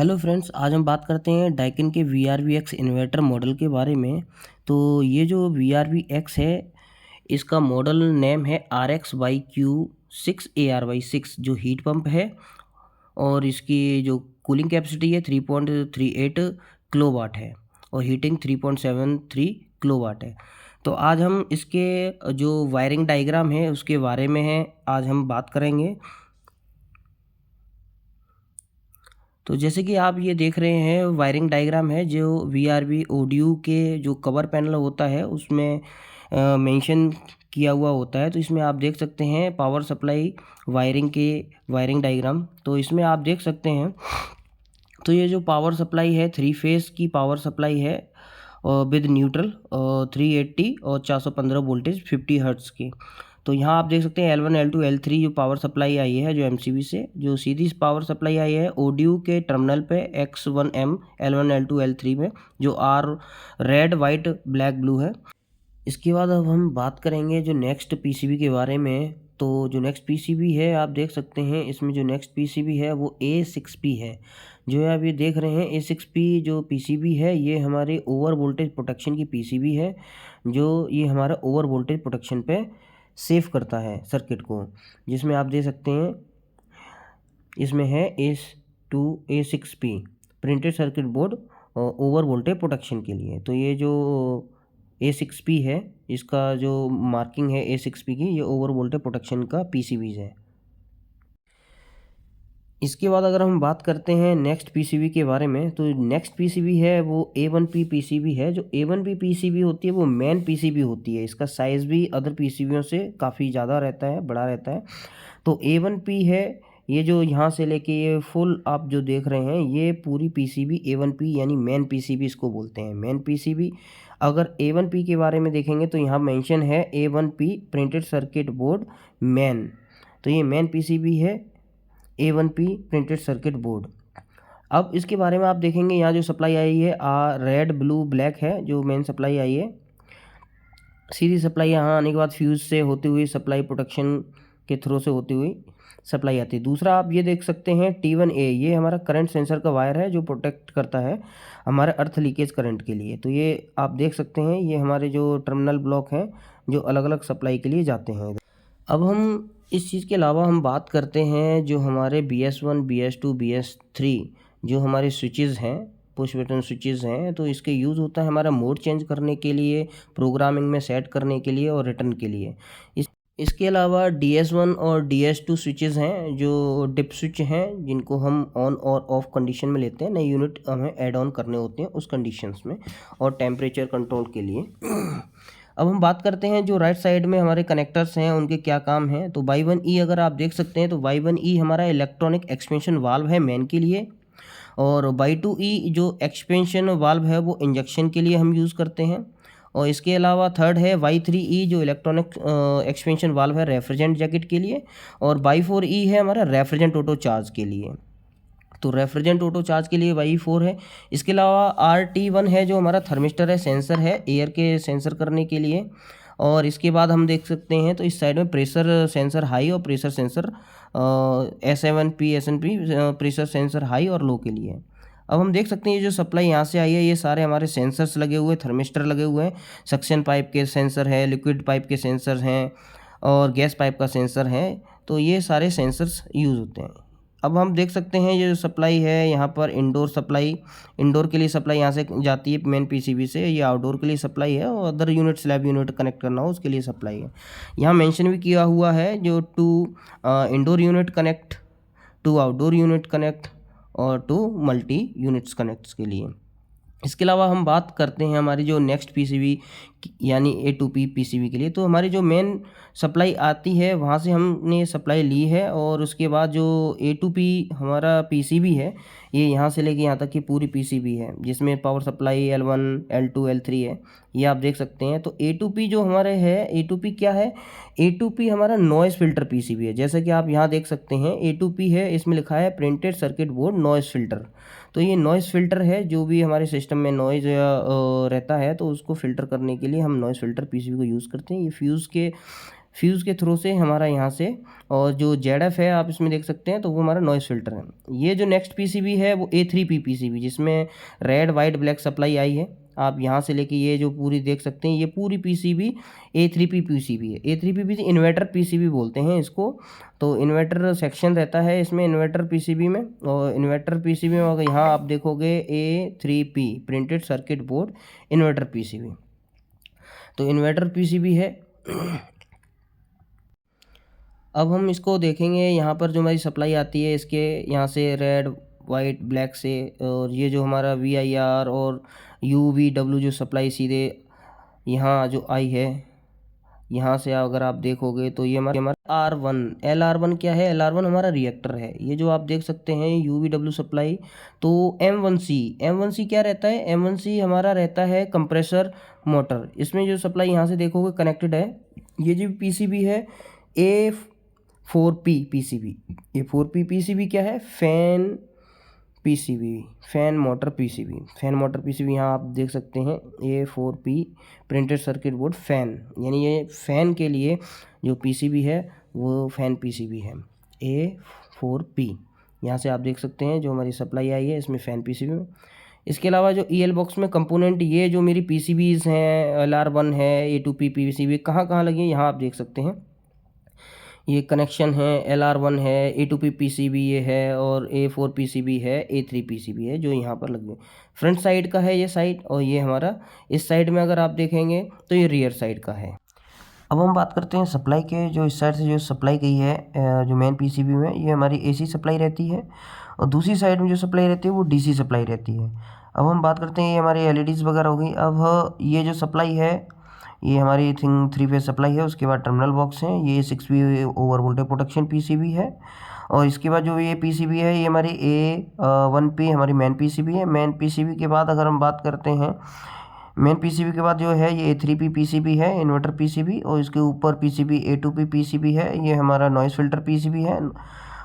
Hello friends, आज हम बात करते हैं डाइकिन के VRVX इन्वर्टर मॉडल के बारे में। तो ये जो VRVX है, इसका मॉडल नेम है RXYQ6ARY6 जो हीट पंप है। और इसकी जो कूलिंग कैपेसिटी है 3.38 किलोवाट है और हीटिंग 3.73 किलोवाट है। तो आज हम इसके जो वायरिंग डायग्राम है उसके बारे में है आज हम बात करेंगे। तो जैसे कि आप ये देख रहे हैं, वायरिंग डायग्राम है जो VRV ऑडियो के जो कवर पैनल होता है उसमें मेंशन किया हुआ होता है। तो इसमें आप देख सकते हैं पावर सप्लाई वायरिंग के वायरिंग डायग्राम। तो इसमें आप देख सकते हैं, तो ये जो पावर सप्लाई है 3 फेस की पावर सप्लाई है और विद न्यूट्रल 380 और 415 वोल्टेज 50 हर्ट्ज़ की। तो यहाँ आप देख सकते हैं L1 L2 L3 जो पावर सप्लाई आई है जो MCB से जो सीधी पावर सप्लाई आई है ऑडियो के टर्मिनल पे X1M L1 L2 L3 में जो are red white black blue है। इसके बाद अब हम बात करेंगे जो नेक्स्ट PCB के बारे में। तो जो नेक्स्ट PCB है आप देख सकते हैं, इसमें जो नेक्स्ट PCB है वो A6P है। जो है आप ये देख रहे हैं A6P जो PCB है ये हमारे ओवर वोल्टेज प्रोटेक्शन की PCB है, जो ये हमारा ओवर वोल्टेज प्रोटेक्शन पे सेव करता है सर्किट को। जिसमें आप देख सकते हैं इसमें है A6P printed circuit board over voltage protection के लिए। तो ये जो A6P है इसका जो मार्किंग है A6P की, ये ओवर वोल्टेज प्रोटेक्शन का PCBs है। इसके बाद अगर हम बात करते हैं नेक्स्ट PCB के बारे में, तो नेक्स्ट PCB है वो A1P PCB है। जो A1P PCB होती है वो मेन PCB होती है। इसका साइज़ भी अदर PCBयों से काफ़ी ज़्यादा रहता है, बड़ा रहता है। तो A1P है, ये जो यहाँ से लेके ये फुल आप जो देख रहे हैं ये पूरी PCB A1P यानी मेन PCB इसको बोलते हैं, मेन PCB। अगर A1P के बारे में देखेंगे तो यहाँ मेंशन है A1P printed circuit board main. तो ये मेन PCB है A1P प्रिंटेड सर्किट बोर्ड। अब इसके बारे में आप देखेंगे यहाँ जो सप्लाई आई है रेड ब्लू ब्लैक है जो मेन सप्लाई आई है। सीधी सप्लाई यहाँ आने के बाद फ्यूज़ से होती हुई सप्लाई प्रोटेक्शन के थ्रू से होती हुई सप्लाई आती है। दूसरा आप ये देख सकते हैं T1A, ये हमारा करंट सेंसर का वायर है जो प्रोटेक्ट करता है हमारे अर्थ लीकेज करंट के लिए। तो ये आप देख सकते हैं ये हमारे जो टर्मिनल ब्लॉक हैं जो अलग अलग सप्लाई के लिए जाते हैं। अब हम इस चीज़ के अलावा हम बात करते हैं जो हमारे BS1 BS2 BS3 जो हमारे स्विचेज़ हैं, पुश बटन स्विचेज़ हैं। तो इसके यूज़ होता है हमारा मोड चेंज करने के लिए, प्रोग्रामिंग में सेट करने के लिए और रिटर्न के लिए। इसके अलावा DS1 और DS2 स्विचेज़ हैं जो डिप स्विच हैं जिनको हम ऑन और ऑफ कंडीशन में लेते हैं, नए यूनिट हमें ऐड ऑन करने होते हैं उस कंडीशंस में और टेम्परेचर कंट्रोल के लिए। अब हम बात करते हैं जो राइट साइड में हमारे कनेक्टर्स हैं उनके क्या काम हैं। तो Y1E अगर आप देख सकते हैं तो Y1E हमारा इलेक्ट्रॉनिक एक्सपेंशन वाल्व है मेन के लिए, और Y2E जो एक्सपेंशन वाल्व है वो इंजेक्शन के लिए हम यूज़ करते हैं। और इसके अलावा थर्ड है Y3E जो इलेक्ट्रॉनिक एक्सपेंशन वाल्व है रेफ्रिजरेंट जैकेट के लिए, और Y4E है हमारा रेफ्रिजरेंट ऑटो चार्ज के लिए। तो रेफ्रिजरेंट ऑटो चार्ज के लिए Y4 है। इसके अलावा RT1 है जो हमारा थर्मिस्टर है, सेंसर है एयर के सेंसर करने के लिए। और इसके बाद हम देख सकते हैं तो इस साइड में प्रेशर सेंसर हाई और pressure sensor S7P SNP pressure sensor high और लो के लिए। अब हम देख सकते हैं ये जो सप्लाई यहाँ से आई है ये सारे हमारे सेंसर्स लगे हुए हैं, थर्मिस्टर लगे हुए हैं, सक्शन पाइप के सेंसर है, लिक्विड पाइप के सेंसर हैं और गैस पाइप का सेंसर है। तो ये सारे सेंसर्स यूज़ होते हैं। अब हम देख सकते हैं ये जो सप्लाई है यहाँ पर इंडोर सप्लाई, इंडोर के लिए सप्लाई यहाँ से जाती है मेन PCB से, ये आउटडोर के लिए सप्लाई है और other unit slab unit connect करना हो उसके लिए सप्लाई है। यहाँ मेंशन भी किया हुआ है जो 2 indoor unit connect, 2 outdoor unit connect और 2 मल्टी यूनिट्स कनेक्ट्स के लिए। इसके अलावा हम बात करते हैं हमारी जो नेक्स्ट PCB यानी A2P PCB के लिए। तो हमारी जो मेन सप्लाई आती है वहाँ से हमने सप्लाई ली है, और उसके बाद जो A2P हमारा PCB है ये यहाँ से लेके यहाँ तक की पूरी PCB है जिसमें power supply L1 L2 L3 है, ये आप देख सकते हैं। तो A2P जो हमारे है, A2P क्या है, A2P हमारा नॉइज़ फिल्टर PCB है। जैसे कि आप यहाँ देख सकते हैं A2P है, इसमें लिखा है printed circuit board noise filter. तो ये नॉइज़ फिल्टर है, जो भी हमारे सिस्टम में नॉइज़ रहता है तो उसको फ़िल्टर करने के लिए हम नॉइज़ फिल्टर PCB को यूज़ करते हैं। ये फ्यूज़ के फ्यूज़ के थ्रू से हमारा यहाँ से, और जो ZF है आप इसमें देख सकते हैं, तो वो हमारा नॉइज़ फ़िल्टर है। ये जो नेक्स्ट पीसीबी है वो A3P पीसीबी, जिसमें red white black supply I है। आप यहाँ से लेके ये जो पूरी देख सकते हैं, ये पूरी पीसीबी A3P पीसीबी है। A3P पीसी इन्वर्टर पीसीबी बोलते हैं इसको। तो इन्वर्टर सेक्शन रहता है इसमें इन्वर्टर पीसीबी में, और इन्वर्टर पीसीबी में अगर यहाँ आप देखोगे A3P printed circuit board inverter PCB, तो इन्वर्टर पीसीबी है। अब हम इसको देखेंगे, यहाँ पर जो हमारी सप्लाई आती है इसके यहाँ से रेड वाइट ब्लैक से, और ये जो हमारा VIR और UVW जो सप्लाई सीधे यहाँ जो आई है, यहाँ से अगर आप देखोगे तो ये हमारा R1 LR1 क्या है, LR1 हमारा रिएक्टर है। ये जो आप देख सकते हैं UVW सप्लाई, तो M1C क्या रहता है, M1C हमारा रहता है कंप्रेसर मोटर। इसमें जो सप्लाई यहाँ से देखोगे कनेक्टेड है। ये जो पीसीबी है A4P पीसीबी, ये 4P पीसीबी क्या है, fan PCB, fan motor PCB यहाँ आप देख सकते हैं A4P printed circuit board fan, यानी ये फैन के लिए जो पीसीबी है वो फैन पीसीबी है A4P। यहाँ से आप देख सकते हैं जो हमारी सप्लाई आई है इसमें फैन पीसीबी में। इसके अलावा जो EL बॉक्स में कंपोनेंट, ये जो मेरी पीसीबीज़ हैं LR1 है A2P पीसीबी कहाँ कहाँ लगी है यहाँ आप देख सकते हैं। ये कनेक्शन है, LR1 है, A2P पीसीबी ये है, और A4 पीसीबी है, A3 पीसीबी है जो यहाँ पर लगे। फ्रंट साइड का है ये साइड, और ये हमारा इस साइड में अगर आप देखेंगे तो ये रियर साइड का है। अब हम बात करते हैं सप्लाई के, जो इस साइड से जो सप्लाई गई है जो मेन पीसीबी में, ये हमारी AC सप्लाई रहती है, और दूसरी साइड में जो सप्लाई रहती है वो DC सप्लाई रहती है। अब हम बात करते हैं ये हमारी LEDs वगैरह हो गई। अब ये जो सप्लाई है ये हमारी 3 फेज सप्लाई है। उसके बाद टर्मिनल बॉक्स है, ये 6V over voltage protection PCB है। और इसके बाद जो ये पीसीबी है ये हमारी A1P हमारी मेन पीसीबी है। मेन पीसीबी के बाद अगर हम बात करते हैं, मेन पीसीबी के बाद जो है ये A3P पीसीबी है इन्वर्टर पीसीबी, और इसके ऊपर पीसीबी A2P पीसीबी है, ये हमारा नॉइज़ फिल्टर पीसीबी है।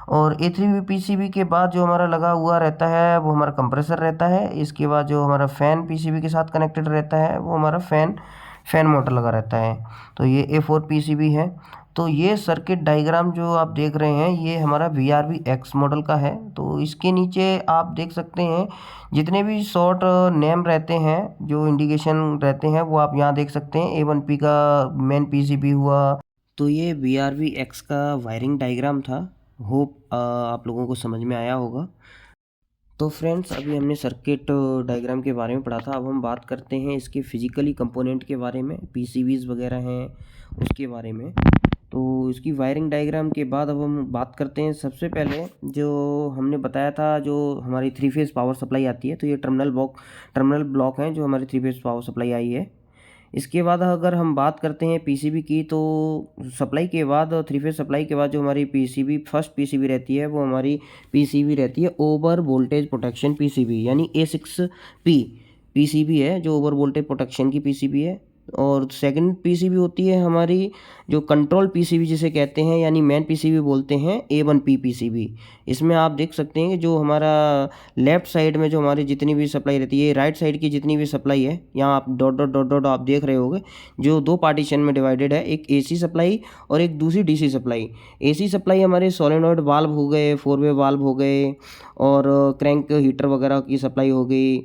और A3P पीसीबी के बाद जो हमारा लगा हुआ रहता है वो हमारा कंप्रेसर रहता है। इसके बाद जो हमारा फ़ैन पीसीबी के साथ कनेक्टेड रहता है वो हमारा फ़ैन मोटर लगा रहता है। तो ये A4 पीसीबी है। तो ये सर्किट डायग्राम जो आप देख रहे हैं ये हमारा VRV-X मॉडल का है। तो इसके नीचे आप देख सकते हैं जितने भी शॉर्ट नेम रहते हैं, जो इंडिकेशन रहते हैं वो आप यहाँ देख सकते हैं। A1P का मेन पीसीबी हुआ। तो ये VRV-X का वायरिंग डायग्राम था। होप आप लोगों को समझ में आया होगा। तो फ्रेंड्स अभी हमने सर्किट डायग्राम के बारे में पढ़ा था। अब हम बात करते हैं इसके फिजिकली कंपोनेंट के बारे में, पीसीबीज़ वगैरह हैं उसके बारे में। तो इसकी वायरिंग डायग्राम के बाद अब हम बात करते हैं, सबसे पहले जो हमने बताया था जो हमारी 3 फेज़ पावर सप्लाई आती है, तो ये टर्मिनल ब्लॉक हैं जो हमारी 3 फेज़ पावर सप्लाई आई है। इसके बाद अगर हम बात करते हैं पीसीबी की, तो सप्लाई के बाद 3 फेज़ सप्लाई के बाद जो हमारी पीसीबी फर्स्ट पीसीबी रहती है वो हमारी पीसीबी रहती है ओवर वोल्टेज प्रोटेक्शन पीसीबी, यानी A6P पीसीबी है जो ओवर वोल्टेज प्रोटेक्शन की पीसीबी है। और सेकंड पीसीबी होती है हमारी जो कंट्रोल पीसीबी जिसे कहते हैं, यानी मेन पीसीबी बोलते हैं A1P पीसीबी। इसमें आप देख सकते हैं कि जो हमारा लेफ़्ट साइड में जो हमारी जितनी भी सप्लाई रहती है, राइट साइड की जितनी भी सप्लाई है, यहाँ आप डॉट डॉट डॉट डॉट आप देख रहे होंगे, जो 2 पार्टीशन में डिवाइडेड है, एक AC सप्लाई और एक दूसरी DC सप्लाई। AC सप्लाई हमारे सोलेनॉइड वाल्व हो गए, 4 वे वाल्व हो गए, और क्रैंक हीटर वगैरह की सप्लाई हो गई,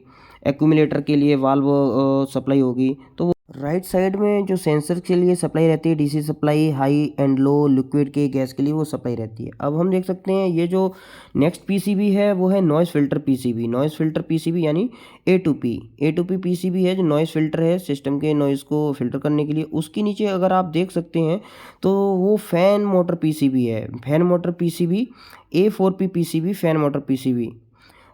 एक्यूमुलेटर के लिए वाल्व सप्लाई होगी। तो राइट साइड में जो सेंसर के लिए सप्लाई रहती है, DC supply high and low liquid के गैस के लिए वो सप्लाई रहती है। अब हम देख सकते हैं ये जो नेक्स्ट पीसीबी है वो है नॉइज़ फिल्टर पीसीबी यानी A2P पीसीबी है जो नॉइज़ फिल्टर है, सिस्टम के नॉइज़ को फिल्टर करने के लिए। उसके नीचे अगर आप देख सकते हैं तो वो फैन मोटर पीसीबी है, A4P PCB fan motor PCB.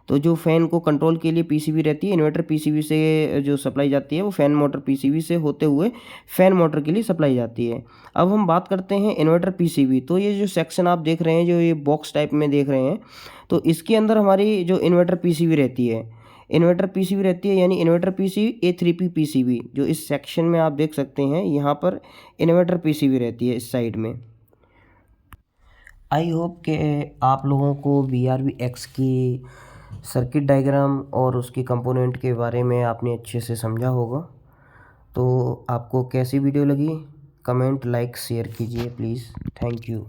तो जो फ़ैन को कंट्रोल के लिए पीसीबी रहती है, इन्वर्टर पीसीबी से जो सप्लाई जाती है वो फ़ैन मोटर पीसीबी से होते हुए फ़ैन मोटर के लिए सप्लाई जाती है। अब हम बात करते हैं इन्वर्टर पीसीबी। तो ये जो सेक्शन आप देख रहे हैं, जो ये बॉक्स टाइप में देख रहे हैं, तो इसके अंदर हमारी जो इन्वर्टर पीसीबी रहती है यानी इन्वर्टर पीसीबी A3P पीसीबी, जो इस सेक्शन में आप देख सकते हैं यहाँ पर इन्वर्टर पीसीबी रहती है इस साइड में। आई होप कि आप लोगों को VRV-X की सर्किट डायग्राम और उसके कंपोनेंट के बारे में आपने अच्छे से समझा होगा। तो आपको कैसी वीडियो लगी कमेंट लाइक शेयर कीजिए प्लीज़। Thank you.